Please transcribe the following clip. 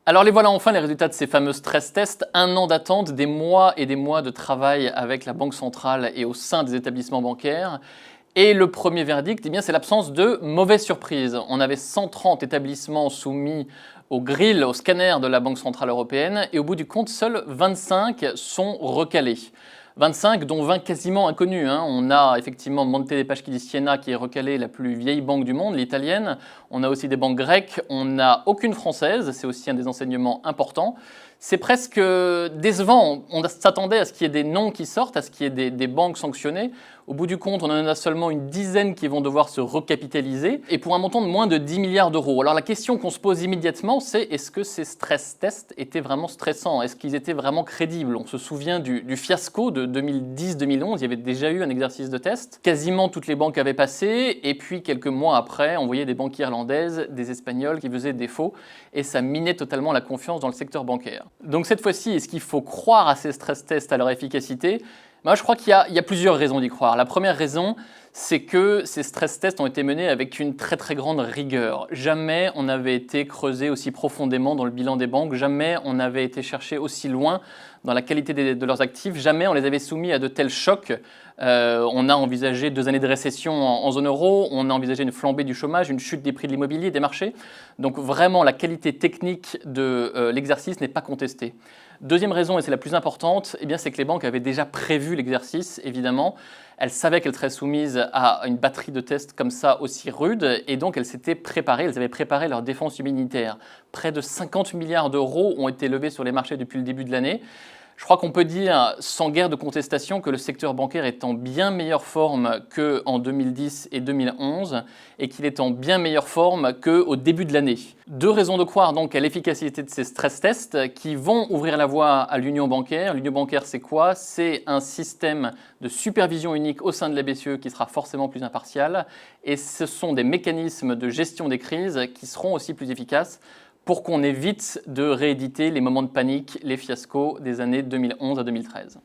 Alors les voilà enfin les résultats de ces fameux stress tests, un an d'attente, des mois et des mois de travail avec la Banque centrale et au sein des établissements bancaires. Et le premier verdict, eh bien, c'est l'absence de mauvaises surprises. On avait 130 établissements soumis au grill, au scanner de la Banque centrale européenne, et au bout du compte, seuls 25 sont recalés. 25, dont 20 quasiment inconnus. On a effectivement Monte dei Paschi di Siena qui est recalée, la plus vieille banque du monde, l'italienne. On a aussi des banques grecques. On n'a aucune française. C'est aussi un des enseignements importants. C'est presque décevant. On s'attendait à ce qu'il y ait des noms qui sortent, à ce qu'il y ait des banques sanctionnées. Au bout du compte, on en a seulement une dizaine qui vont devoir se recapitaliser, et pour un montant de moins de 10 milliards d'euros. Alors la question qu'on se pose immédiatement, c'est est-ce que ces stress tests étaient vraiment stressants? Est-ce qu'ils étaient vraiment crédibles? On se souvient du fiasco de 2010-2011, il y avait déjà eu un exercice de test. Quasiment toutes les banques avaient passé, et puis quelques mois après, on voyait des banques irlandaises, des espagnols qui faisaient défaut, et ça minait totalement la confiance dans le secteur bancaire. Donc cette fois-ci, est-ce qu'il faut croire à ces stress tests, à leur efficacité? Moi, je crois qu'il y a plusieurs raisons d'y croire. La première raison, c'est que ces stress tests ont été menés avec une très très grande rigueur. Jamais on n'avait été creusé aussi profondément dans le bilan des banques, jamais on n'avait été cherché aussi loin dans la qualité de leurs actifs, jamais on les avait soumis à de tels chocs. On a envisagé 2 années de récession en zone euro, on a envisagé une flambée du chômage, une chute des prix de l'immobilier, des marchés. Donc vraiment, la qualité technique de l'exercice n'est pas contestée. Deuxième raison, et c'est la plus importante, eh bien, c'est que les banques avaient déjà prévu l'exercice, évidemment. Elles savaient qu'elles seraient soumises à une batterie de tests comme ça aussi rude, et donc elles s'étaient préparées, elles avaient préparé leur défense immunitaire. Près de 50 milliards d'euros ont été levés sur les marchés depuis le début de l'année. Je crois qu'on peut dire, sans guerre de contestation, que le secteur bancaire est en bien meilleure forme qu'en 2010 et 2011 et qu'il est en bien meilleure forme qu'au début de l'année. 2 raisons de croire donc à l'efficacité de ces stress tests qui vont ouvrir la voie à l'union bancaire. L'union bancaire, c'est quoi? C'est un système de supervision unique au sein de la BCE qui sera forcément plus impartial, et ce sont des mécanismes de gestion des crises qui seront aussi plus efficaces pour qu'on évite de rééditer les moments de panique, les fiascos des années 2011 à 2013.